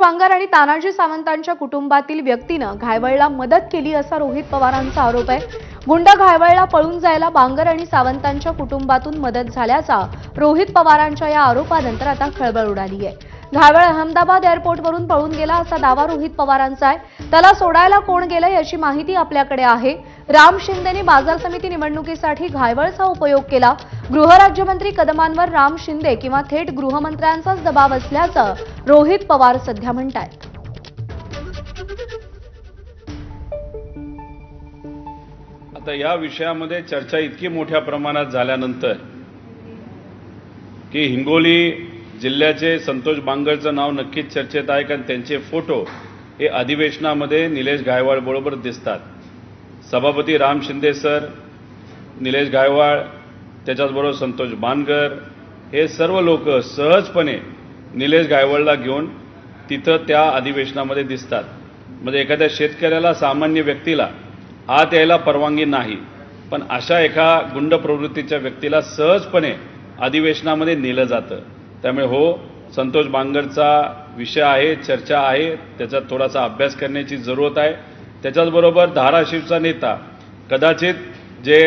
वांगर आणि तानाजी सावंतांच्या कुटुंबातील व्यक्तीनं घायवळला मदत केली असा रोहित पवारांचा आरोप आहे। गुंड घायवळला पळून जायला बांगर आणि सावंतांच्या कुटुंबातून मदत झाल्याचा रोहित पवारांच्या या आरोपानंतर आता खळबळ उडाली आहे। घायवळ अहमदाबाद एअरपोर्टवरून पळून गेला असा दावा रोहित पवारांचा आहे। त्याला सोडायला कोण गेलं याची माहिती आपल्याकडे आहे। राम शिंदेने बाजार समिती निवडणुकीसाठी घायवळचा उपयोग केला। गृहराज्यमंत्री कदमांवर राम शिंदे किंवा थेट गृहमंत्र्यांचाच दबाव असल्याचं रोहित पवार सध्या म्हणतायत। आता या विषयामध्ये चर्चा इतकी मोठ्या प्रमाणात झाल्यानंतर की हिंगोली जिल्ह्याचे संतोष बांगरचं नाव नक्कीच चर्चेत आहे, कारण त्यांचे फोटो हे अधिवेशनामध्ये निलेश गायकवाड बरोबर दिसतात। सभापती राम शिंदे सर, निलेश गायकवाड, त्याच्याचबरोबर संतोष बांगर हे सर्व लोक सहजपणे निलेश गायकवाडला घेऊन तिथं त्या अधिवेशनामध्ये दिसतात। म्हणजे एखाद्या शेतकऱ्याला, सामान्य व्यक्तीला आत यायला परवानगी नाही, पण अशा एका गुंड प्रवृत्तीच्या व्यक्तीला सहजपणे अधिवेशनामध्ये नेलं जातं। त्यामुळे संतोष बांगरचा विषय आहे, चर्चा आहे, त्याचा थोडासा अभ्यास करण्याची जरूरत आहे। त्याच्याचबरोबर धाराशिवचा नेता, कदाचित जे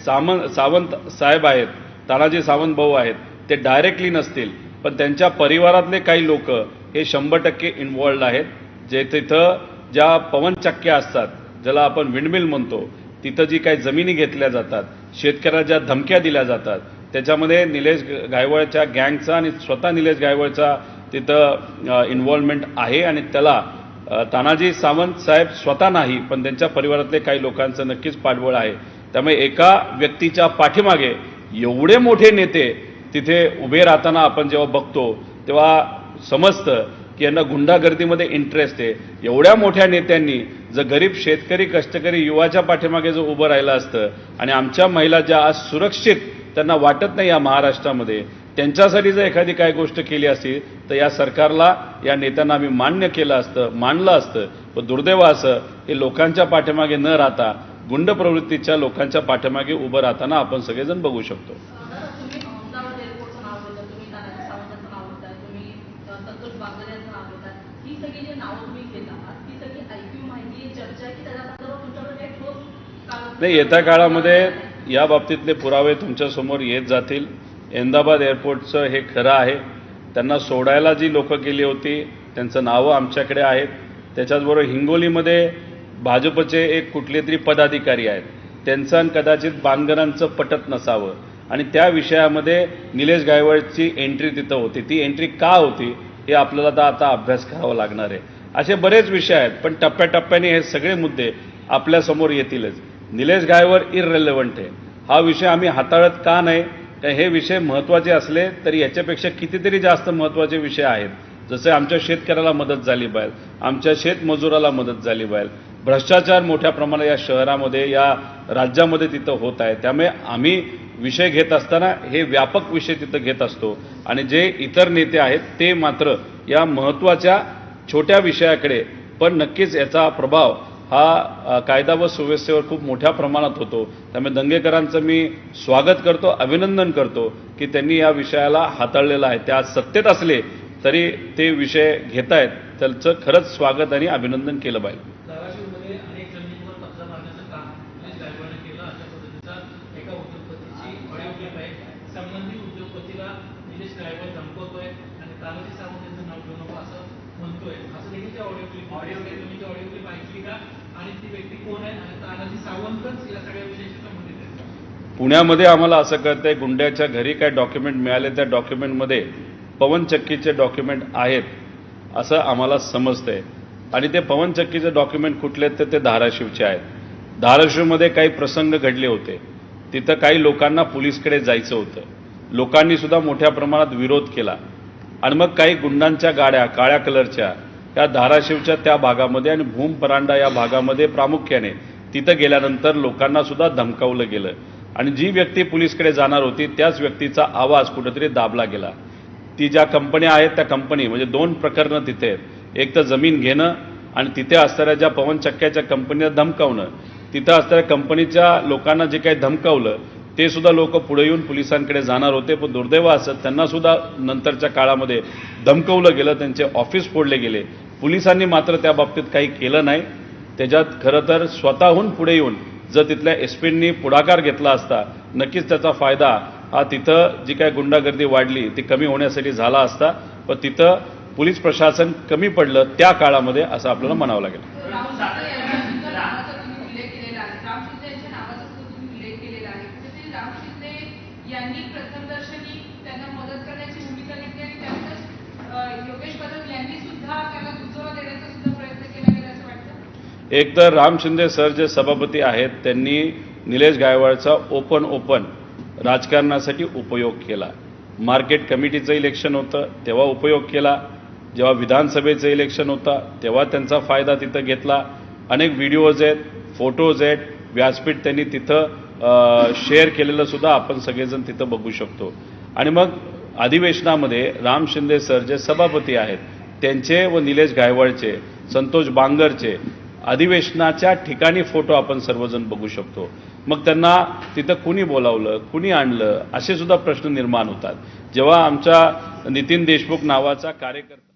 सावंत साहेब आहेत, तानाजी सावंत भाऊ आहेत, ते डायरेक्टली नसतील, पण त्यांच्या परिवारातले काही लोक हे 100% इन्व्हॉल्ड आहेत। जे तिथं ज्या पवनचक्क्या असतात, ज्याला आपण विंडमिल म्हणतो, तिथं जी काही जमिनी घेतल्या जातात, शेतकऱ्याला ज्या धमक्या दिल्या जातात, त्याच्यामध्ये निलेश गायकवाडच्या गँगचा आणि स्वतः निलेश गायकवाडचा तिथं इन्व्हॉल्वमेंट आहे। आणि त्याला तानाजी सावंत साहेब स्वतः नाही, पण त्यांच्या परिवारातले काही लोकांचं नक्कीच पाठबळ आहे। त्यामुळे एका व्यक्तीच्या पाठीमागे एवढे मोठे नेते तिथे उभे राहताना आपण जेव्हा बघतो तेव्हा समजतं की यांना गुंडागर्दीमध्ये इंटरेस्ट आहे। एवढ्या मोठ्या नेत्यांनी जर गरीब शेतकरी, कष्टकरी, युवाच्या पाठीमागे जर उभं राहिलं असतं आणि आमच्या महिला ज्या आज सुरक्षित त्यांना वाटत नाही या महाराष्ट्रामध्ये, त्यांच्यासाठी जर एखादी काय गोष्ट केली असती तर या सरकारला, या नेत्यांना आम्ही मान्य केलं असतं, मानलं असतं। पण दुर्दैव असं हे लोकांच्या पाठीमागे न राहता गुंड प्रवृत्तीच्या लोकांच्या पाठीमागे उभं राहताना आपण सगळेजण बघू शकतो। नाही, येत्या काळामध्ये या बाबतीतले पुरावे तुमच्यासमोर येत जातील। अहमदाबाद एअरपोर्टचं हे खरं आहे, त्यांना सोडायला जी लोक गेली होती त्यांचं नावं आमच्याकडे आहेत। त्याच्याचबरोबर हिंगोलीमध्ये भाजपचे एक कुठले तरी पदाधिकारी आहेत, त्यांचं कदाचित बांगरांचं पटत नसावं आणि त्या विषयामध्ये निलेश गायकवाडची एंट्री तिथं होती। ती एंट्री का होती हे आपल्याला आता अभ्यास करावा लागणार आहे। असे बरेच विषय आहेत, पण टप्प्याटप्प्याने हे सगळे मुद्दे आपल्यासमोर येतीलच। निलेश गायकवाड इररिलेव्हंट आहे, हा विषय आम्ही हाताळत का नाही? कारण हे विषय महत्त्वाचे असले तरी याच्यापेक्षा कितीतरी जास्त महत्त्वाचे विषय आहेत। जसे आमच्या शेतकऱ्याला मदत झाली पाहिजे, आमच्या शेतमजुराला मदत झाली पाहिजे। भ्रष्टाचार मोठ्या प्रमाणात या शहरामध्ये, या राज्यामध्ये तिथं होत आहे। त्यामुळे आम्ही विषय घेत असताना हे व्यापक विषय तिथं घेत असतो आणि जे इतर नेते आहेत ते मात्र या महत्त्वाच्या छोट्या विषयाकडे, पण नक्कीच याचा प्रभाव हा कायदा व सुव्यवस्थेवर खूप मोठ्या प्रमाणात होतो। त्यामुळे दंगेकरांचं मी स्वागत करतो, अभिनंदन करतो की त्यांनी या विषयाला हाताळलेलं आहे। त्या सत्तेत असले तरी ते विषय घेत आहेत, त्यांचं खरंच स्वागत आणि अभिनंदन केलं पाहिजे। पुण्यामध्ये आम्हाला असं कळतंय गुंड्याच्या घरी काय डॉक्युमेंट मिळाले, त्या डॉक्युमेंटमध्ये पवनचक्कीचे डॉक्युमेंट आहेत असं आम्हाला समजतंय। आणि ते पवनचक्कीचे डॉक्युमेंट कुठले तर ते धाराशिवचे आहेत। धाराशिवमध्ये काही प्रसंग घडले होते, तिथं काही लोकांना पोलिसकडे जायचं होतं, लोकांनी सुद्धा मोठ्या प्रमाणात विरोध केला आणि मग काही गुंडांच्या गाड्या काळ्या कलरच्या त्या धाराशिवच्या त्या भागामध्ये आणि भूम परांडा या भागामध्ये प्रामुख्याने तिथं गेल्यानंतर लोकांना सुद्धा धमकावलं गेलं आणि जी व्यक्ती पोलिसकडे जाणार होती त्याच व्यक्तीचा आवाज कुठेतरी दाबला गेला। ती ज्या कंपन्या आहेत त्या कंपनी, म्हणजे 2 प्रकरणं तिथे आहेत, एक तर जमीन घेणं आणि तिथे असणाऱ्या ज्या पवनचक्क्याच्या कंपनीला धमकावणं। तिथं असणाऱ्या कंपनीच्या लोकांना जे काही धमकावलं ते सुद्धा लोक पुढे येऊन पोलिसांकडे जाणार होते, पण दुर्दैव असं त्यांना सुद्धा नंतरच्या काळामध्ये धमकवलं गेलं, त्यांचे ऑफिस फोडले गेले. पोलिसांनी मात्र त्या बाबतीत काही केलं नाही. त्याच्यात खरं तर स्वतःहून पुढे येऊन जर तिथल्या एसपींनी पुढाकार घेतला असता नक्कीच त्याचा फायदा हा तिथं जी काय गुंडागर्दी वाढली ती कमी होण्यासाठी झाला असता. पण तिथं पोलीस प्रशासन कमी पडलं त्या काळामध्ये असं आपल्याला म्हणावं लागेल. राम शिंदे यांच्या नावाचा तुम्ही उल्लेख केलेला आहे. राम शिंदे यांच्या नावाचा सुद्धा तुम्ही उल्लेख केलेला आहे. कुठेतरी राम शिंदे यांनी प्रथमदर्शनी त्यांना मदत करण्याची भूमिका घेतली आणि त्यानंतर योगेश बदल यांनी सुद्धा त्यांना दुजोरा देण्याचा सुद्धा प्रयत्न केला गेला असं वाटतं. एक तर राम शिंदे सर जे सभापती आहेत त्यांनी निलेश गायकवाडचा ओपन राजकारणासाठी उपयोग केला. मार्केट कमिटीचं इलेक्शन होतं तेव्हा उपयोग केला. जेव्हा विधानसभेचं इलेक्शन होता तेव्हा त्यांचा फायदा तिथं घेतला. अनेक व्हिडिओज आहेत, फोटोज आहेत, व्यासपीठ त्यांनी तिथं शेअर केलेलं सुद्धा आपण सगळेजण तिथं बघू शकतो. आणि मग अधिवेशनामध्ये राम शिंदे सर जे सभापती आहेत त्यांचे व निलेश गायकवाडचे, संतोष बांगरचे अधिवेशनाच्या ठिकाणी फोटो आपण सर्वजण बघू शकतो. मग त्यांना तिथं कुणी बोलावलं, कुणी आणलं, असे सुद्धा प्रश्न निर्माण होतात. जेव्हा आमचा नितीन देशमुख नावाचा कार्यकर्ता